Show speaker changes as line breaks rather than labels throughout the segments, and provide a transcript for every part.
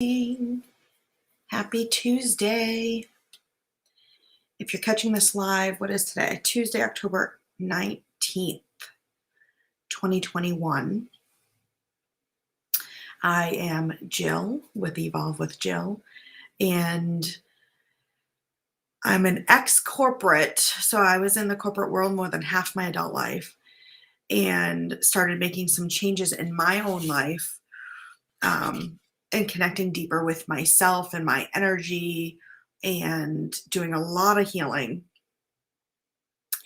Happy Tuesday. If you're catching this live, what is today? Tuesday, October 19th, 2021. I am Jill with Evolve with Jill, and I'm an ex-corporate. So I was in the corporate world more than half my adult life and started making some changes in my own life, and connecting deeper with myself and my energy and doing a lot of healing.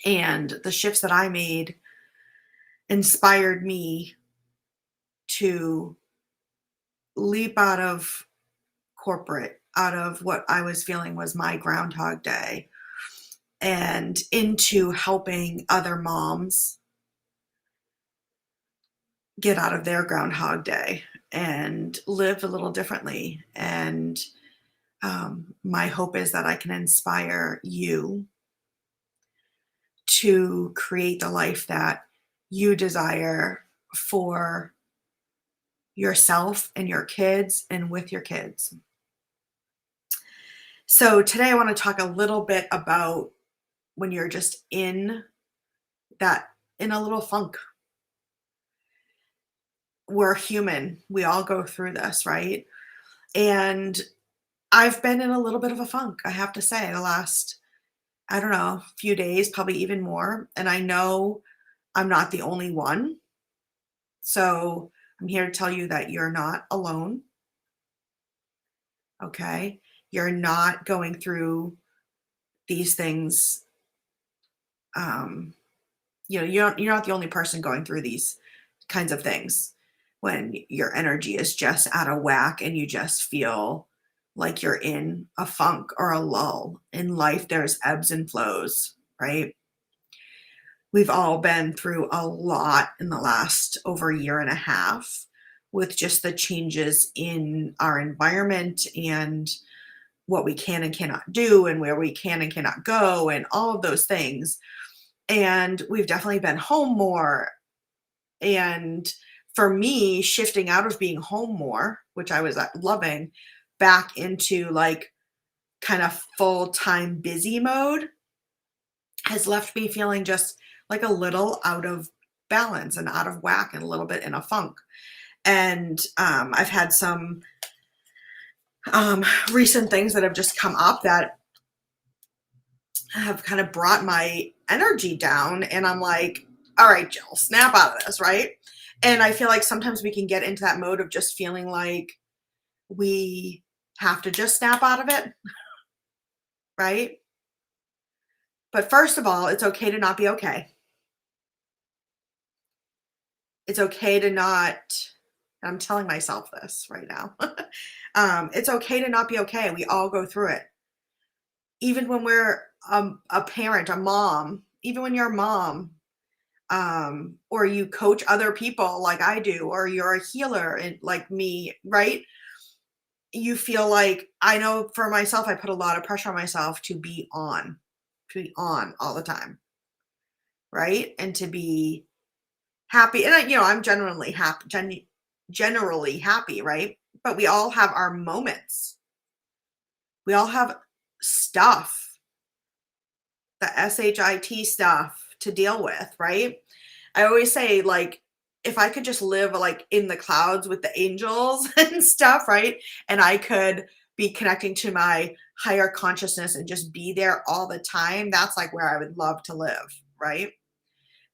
And the shifts that I made inspired me to leap out of corporate, out of what I was feeling was my groundhog day, and into helping other moms get out of their groundhog day and live a little differently. And my hope is that I can inspire you to create the life that you desire for yourself and your kids and with your kids. So today I want to talk a little bit about when you're just in a little funk. We're human. We all go through this, right? And I've been in a little bit of a funk, I have to say, the last, I don't know, few days, probably even more. And I know I'm not the only one. So I'm here to tell you that you're not alone. Okay? You're not going through these things. You're not the only person going through these kinds of things when your energy is just out of whack and you just feel like you're in a funk or a lull. In life, there's ebbs and flows, right? We've all been through a lot in the last over a year and a half with just the changes in our environment and what we can and cannot do and where we can and cannot go and all of those things. And we've definitely been home more. And for me, shifting out of being home more, which I was loving, back into like kind of full-time busy mode has left me feeling just like a little out of balance and out of whack and a little bit in a funk. And I've had some recent things that have just come up that have kind of brought my energy down. And I'm like, all right, Jill, snap out of this, right? And I feel like sometimes we can get into that mode of just feeling like we have to just snap out of it, right? But first of all, it's okay to not be okay. It's okay to not, I'm telling myself this right now. It's okay to not be okay. We all go through it. Even when we're a parent, a mom, even when you're a mom, or you coach other people like I do, or you're a healer and like me, right? You feel like, I know for myself, I put a lot of pressure on myself to be on all the time, right? And to be happy. And I'm generally happy, right? But we all have our moments. We all have stuff, the SHIT stuff to deal with, right? I always say, like, if I could just live like in the clouds with the angels and stuff, right? And I could be connecting to my higher consciousness and just be there all the time, that's like where I would love to live, right?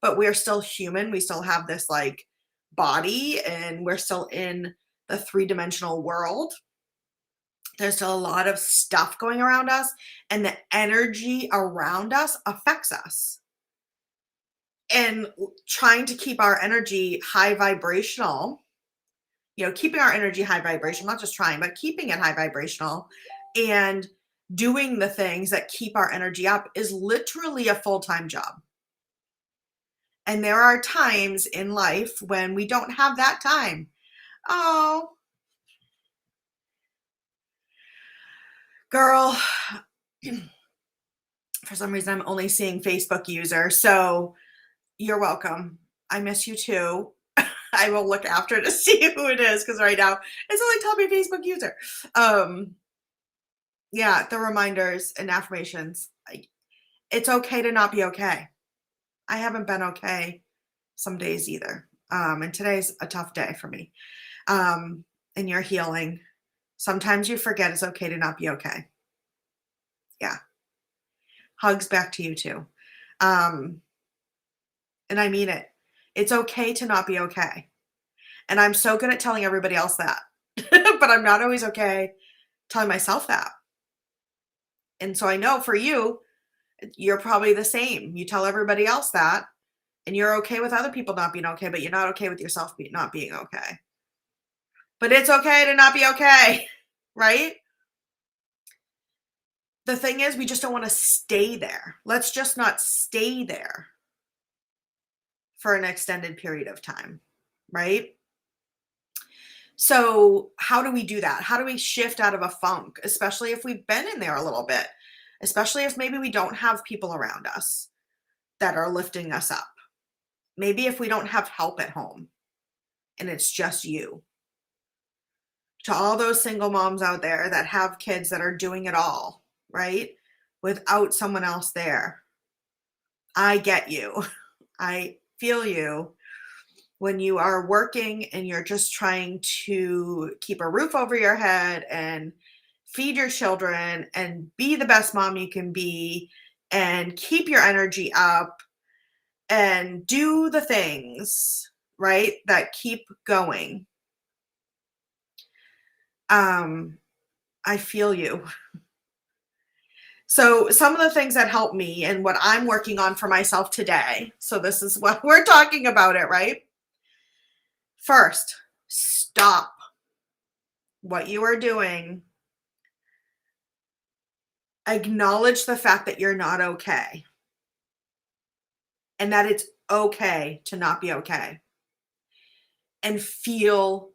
But we're still human. We still have this like body and we're still in the three-dimensional world. There's still a lot of stuff going around us, and the energy around us affects us. And trying to keep our energy high vibrational, keeping our energy high vibrational, not just trying, but keeping it high vibrational and doing the things that keep our energy up is literally a full-time job. And there are times in life when we don't have that time. Oh, girl, for some reason, I'm only seeing Facebook user. So you're welcome. I miss you too. I will look after to see who it is because right now it's only telling me Facebook user. Yeah, the reminders and affirmations. It's okay to not be okay. I haven't been okay some days either. And today's a tough day for me. And you're healing. Sometimes you forget it's okay to not be okay. Yeah. Hugs back to you too. And I mean it. It's okay to not be okay. And I'm so good at telling everybody else that. But I'm not always okay telling myself that. And so I know for you, you're probably the same. You tell everybody else that, and you're okay with other people not being okay, but you're not okay with yourself not being okay. But it's okay to not be okay, right? The thing is, we just don't want to stay there. Let's just not stay there for an extended period of time, right? So, how do we do that? How do we shift out of a funk, especially if we've been in there a little bit, especially if maybe we don't have people around us that are lifting us up? Maybe if we don't have help at home and it's just you. To all those single moms out there that have kids that are doing it all, right? Without someone else there. I get you. I feel you when you are working and you're just trying to keep a roof over your head and feed your children and be the best mom you can be and keep your energy up and do the things, right, that keep going. I feel you. So some of the things that help me and what I'm working on for myself today. So this is what we're talking about it, right? First, stop what you are doing. Acknowledge the fact that you're not okay and that it's okay to not be okay, and feel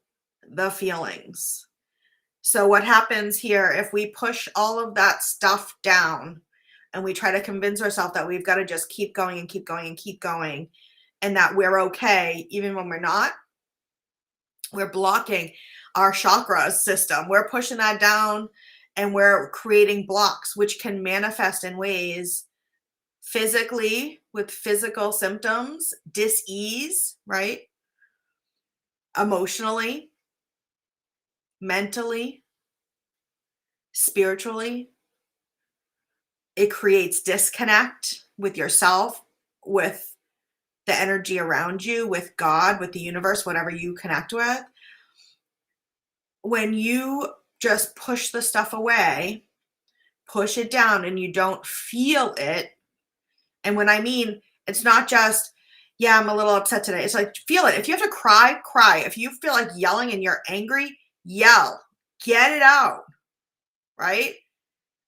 the feelings. So what happens here if we push all of that stuff down and we try to convince ourselves that we've got to just keep going and keep going and keep going and that we're okay even when we're not, we're blocking our chakra system. We're pushing that down and we're creating blocks which can manifest in ways physically with physical symptoms, dis-ease, right? Emotionally, mentally, spiritually. It creates disconnect with yourself, with the energy around you, with God, with the universe, whatever you connect with. When you just push the stuff away, push it down, and you don't feel it. And when I mean, it's not just, yeah, I'm a little upset today. It's like, feel it. If you have to cry, cry. If you feel like yelling and you're angry, yell. Get it out, right?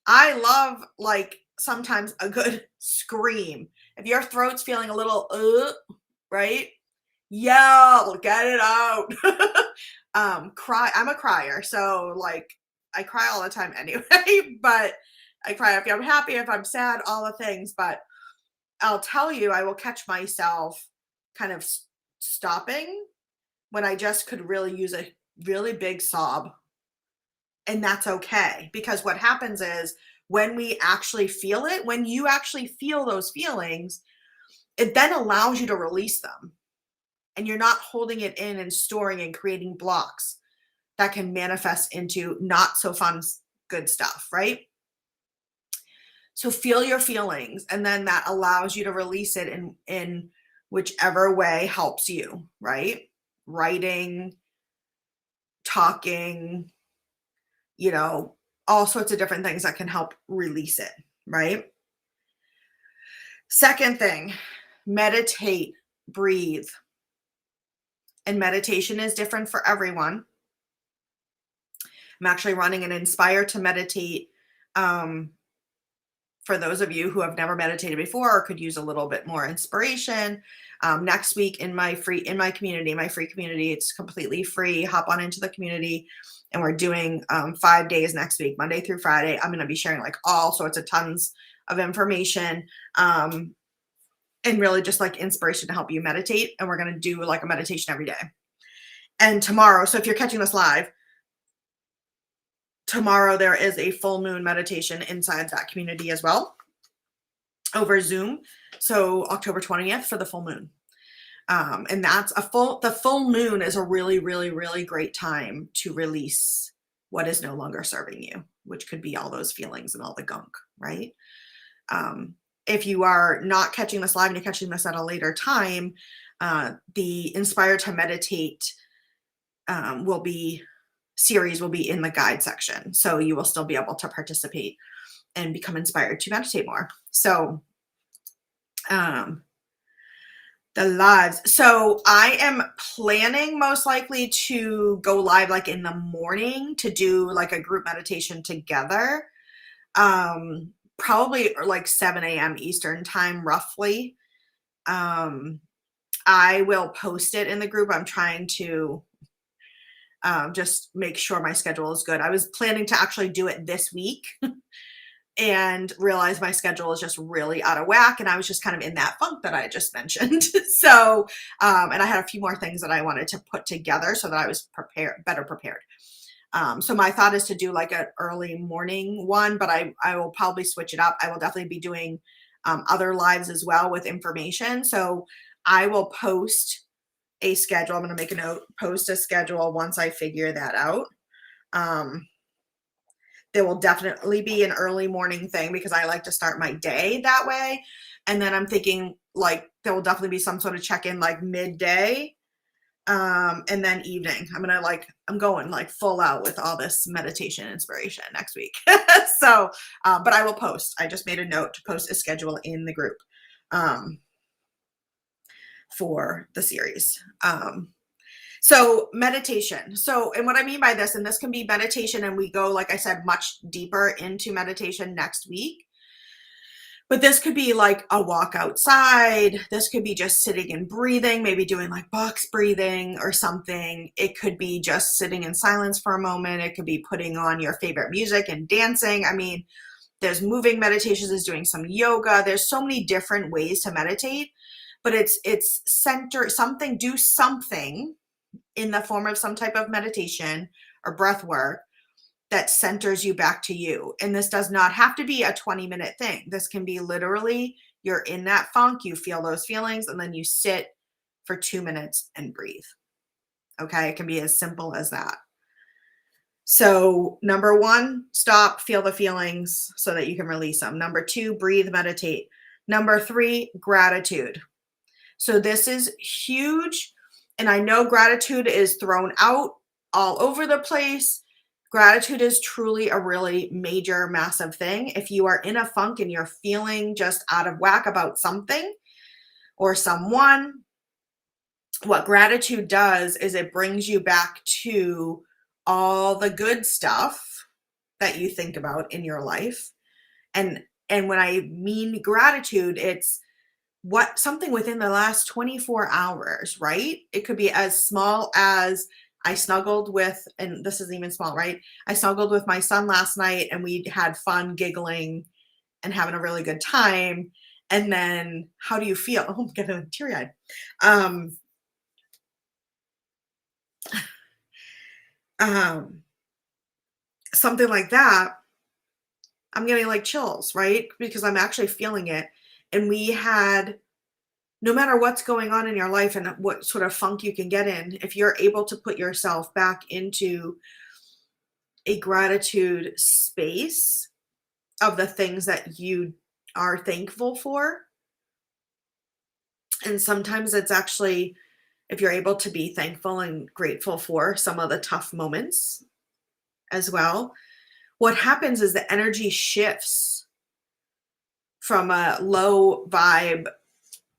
I love, like, sometimes a good scream. If your throat's feeling a little, right? Yell, get it out. Cry. I'm a crier, so, like, I cry all the time anyway, but I cry if I'm happy, if I'm sad, all the things. But I'll tell you, I will catch myself kind of stopping when I just could really use a really big sob. And that's okay, because what happens is when we actually feel it, when you actually feel those feelings, it then allows you to release them. And you're not holding it in and storing and creating blocks that can manifest into not so fun, good stuff, right? So feel your feelings, and then that allows you to release it in whichever way helps you, right? Writing, talking, all sorts of different things that can help release it, right? Second thing, meditate, breathe. And meditation is different for everyone. I'm actually running an Inspire to Meditate for those of you who have never meditated before or could use a little bit more inspiration. Next week in my free community, it's completely free. Hop on into the community, and we're doing 5 days next week, Monday through Friday. I'm going to be sharing like all sorts of tons of information and really just like inspiration to help you meditate. And we're going to do like a meditation every day. And tomorrow, so if you're catching this live, tomorrow there is a full moon meditation inside that community as well over Zoom. So October 20th for the full moon. And that's the full moon is a really, really, really great time to release what is no longer serving you, which could be all those feelings and all the gunk, right? If you are not catching this live and you're catching this at a later time, the Inspired to Meditate series will be in the guide section. So you will still be able to participate and become inspired to meditate more. So, the lives. So I am planning most likely to go live like in the morning to do like a group meditation together. Probably like 7 a.m. Eastern time, roughly. I will post it in the group. I'm trying to just make sure my schedule is good. I was planning to actually do it this week and realized my schedule is just really out of whack. And I was just kind of in that funk that I just mentioned. So, and I had a few more things that I wanted to put together so that I was better prepared. So my thought is to do like an early morning one, but I will probably switch it up. I will definitely be doing other lives as well with information. So I will post a schedule. I'm going to make a note, post a schedule once I figure that out. There will definitely be an early morning thing because I like to start my day that way. And then I'm thinking like there will definitely be some sort of check-in like midday. And then evening. I'm going like full out with all this meditation inspiration next week. So, but I will post. I just made a note to post a schedule in the group for the series. So meditation. So, and what I mean by this, and this can be meditation, and we go, like I said, much deeper into meditation next week. But this could be like a walk outside. This could be just sitting and breathing, maybe doing like box breathing or something. It could be just sitting in silence for a moment. It could be putting on your favorite music and dancing. I mean, there's moving meditations, there's doing some yoga. There's so many different ways to meditate, but it's do something in the form of some type of meditation or breath work that centers you back to you. And this does not have to be a 20-minute thing. This can be literally you're in that funk, you feel those feelings, and then you sit for 2 minutes and breathe. Okay, it can be as simple as that. So number 1, stop, feel the feelings so that you can release them. Number 2, breathe, meditate. Number 3, gratitude. So this is huge. And I know gratitude is thrown out all over the place. Gratitude is truly a really major, massive thing. If you are in a funk and you're feeling just out of whack about something or someone, what gratitude does is it brings you back to all the good stuff that you think about in your life. And when I mean gratitude, it's something within the last 24 hours, right? It could be as small as I snuggled with, and this isn't even small, right? I snuggled with my son last night and we had fun giggling and having a really good time. And then how do you feel? Oh, I'm getting teary-eyed. Something like that, I'm getting like chills, right? Because I'm actually feeling it. And we had, no matter what's going on in your life and what sort of funk you can get in, if you're able to put yourself back into a gratitude space of the things that you are thankful for. And sometimes it's actually, if you're able to be thankful and grateful for some of the tough moments as well, what happens is the energy shifts from a low vibe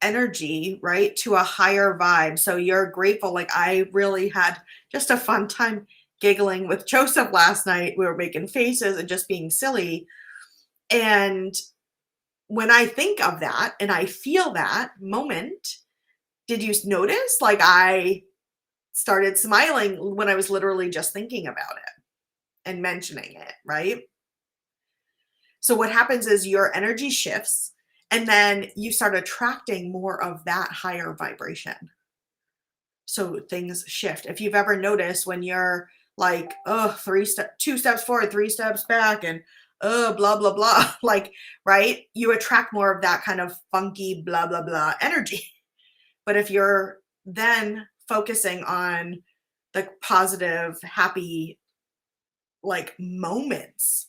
energy, right, to a higher vibe. So you're grateful. Like I really had just a fun time giggling with Joseph last night. We were making faces and just being silly. And when I think of that and I feel that moment, did you notice like I started smiling when I was literally just thinking about it and mentioning it, right? So what happens is your energy shifts and then you start attracting more of that higher vibration. So things shift. If you've ever noticed when you're like, oh, 2 steps forward, 3 steps back, and blah, blah, blah, like, right? You attract more of that kind of funky, blah, blah, blah energy. But if you're then focusing on the positive, happy, like moments,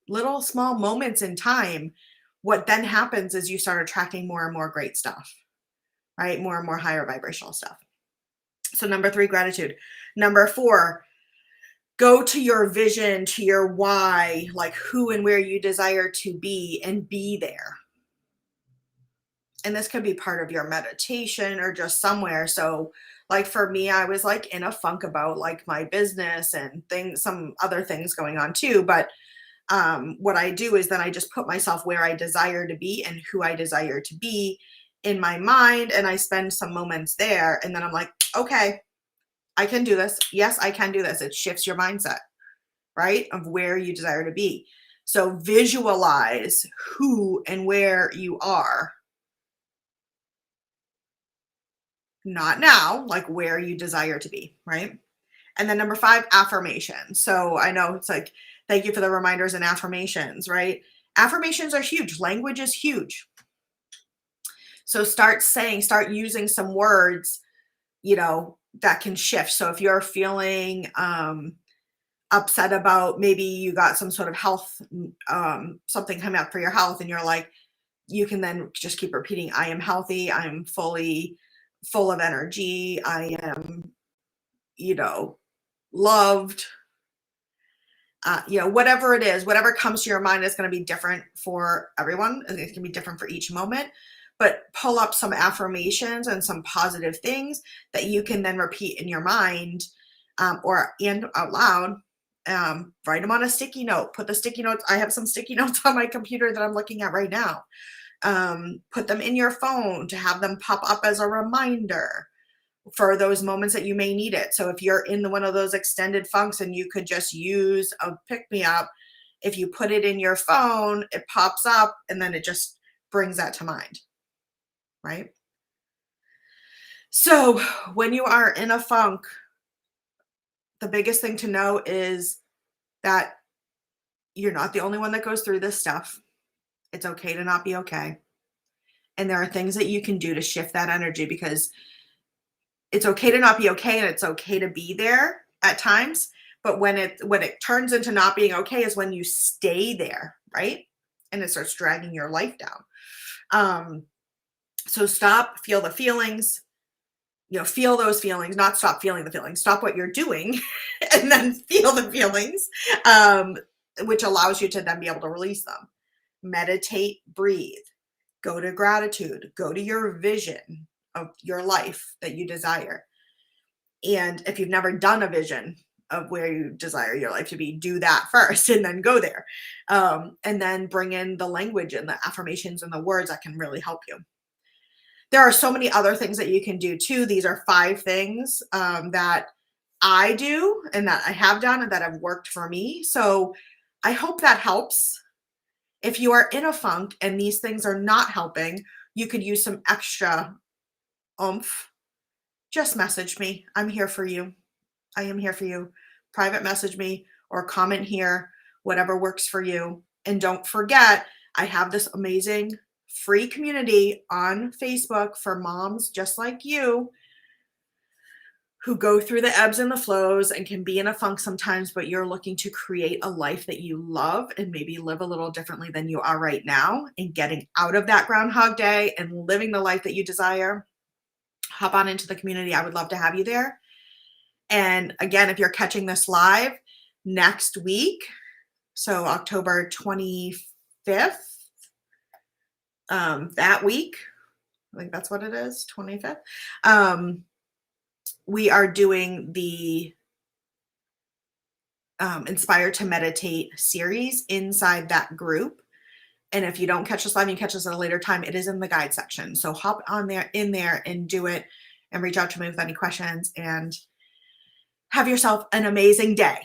little small moments in time, what then happens is you start attracting more and more great stuff, right? More and more higher vibrational stuff. So number 3, gratitude. Number 4, go to your vision, to your why, like who and where you desire to be, and be there. And this could be part of your meditation or just somewhere. So like for me, I was like in a funk about like my business and things, some other things going on too. But what I do is then I just put myself where I desire to be and who I desire to be in my mind. And I spend some moments there. And then I'm like, okay, I can do this. Yes, I can do this. It shifts your mindset, right? Of where you desire to be. So visualize who and where you are. Not now, like where you desire to be, right? And then number 5, affirmation. So I know it's like, thank you for the reminders and affirmations, right? Affirmations are huge. Language is huge. So start using some words, that can shift. So if you're feeling upset about maybe you got some sort of health, something coming up for your health, and you're like, you can then just keep repeating, I am healthy. I'm fully full of energy. I am, loved. Whatever it is, whatever comes to your mind is going to be different for everyone. And it can be different for each moment. But pull up some affirmations and some positive things that you can then repeat in your mind and out loud. Write them on a sticky note. Put the sticky notes. I have some sticky notes on my computer that I'm looking at right now. Put them in your phone to have them pop up as a reminder for those moments that you may need it. So if you're in one of those extended funks and you could just use a pick-me-up, if you put it in your phone, it pops up and then it just brings that to mind, right? So when you are in a funk, the biggest thing to know is that you're not the only one that goes through this stuff. It's okay to not be okay. And there are things that you can do to shift that energy, because it's okay to not be okay and it's okay to be there at times. But when it turns into not being okay is when you stay there, right? And it starts dragging your life down. So stop, feel the feelings, feel those feelings, not stop feeling the feelings, stop what you're doing and then feel the feelings, which allows you to then be able to release them. Meditate, breathe, go to gratitude, go to your vision of your life that you desire. And if you've never done a vision of where you desire your life to be, do that first and then go there. And then bring in the language and the affirmations and the words that can really help you. There are so many other things that you can do too. These are 5 things that I do and that I have done and that have worked for me. So I hope that helps. If you are in a funk and these things are not helping, you could use some extra oomph. Just message me. I'm here for you. I am here for you. Private message me or comment here, whatever works for you. And don't forget, I have this amazing free community on Facebook for moms just like you who go through the ebbs and the flows and can be in a funk sometimes, but you're looking to create a life that you love and maybe live a little differently than you are right now, and getting out of that Groundhog Day and living the life that you desire. Hop on into the community. I would love to have you there. And again, if you're catching this live next week, so October 25th, that week, I think that's what it is, 25th. We are doing the Inspire to Meditate series inside that group. And if you don't catch us live, you catch us at a later time, it is in the guide section. So hop on there, in there, and do it, and reach out to me with any questions, and have yourself an amazing day.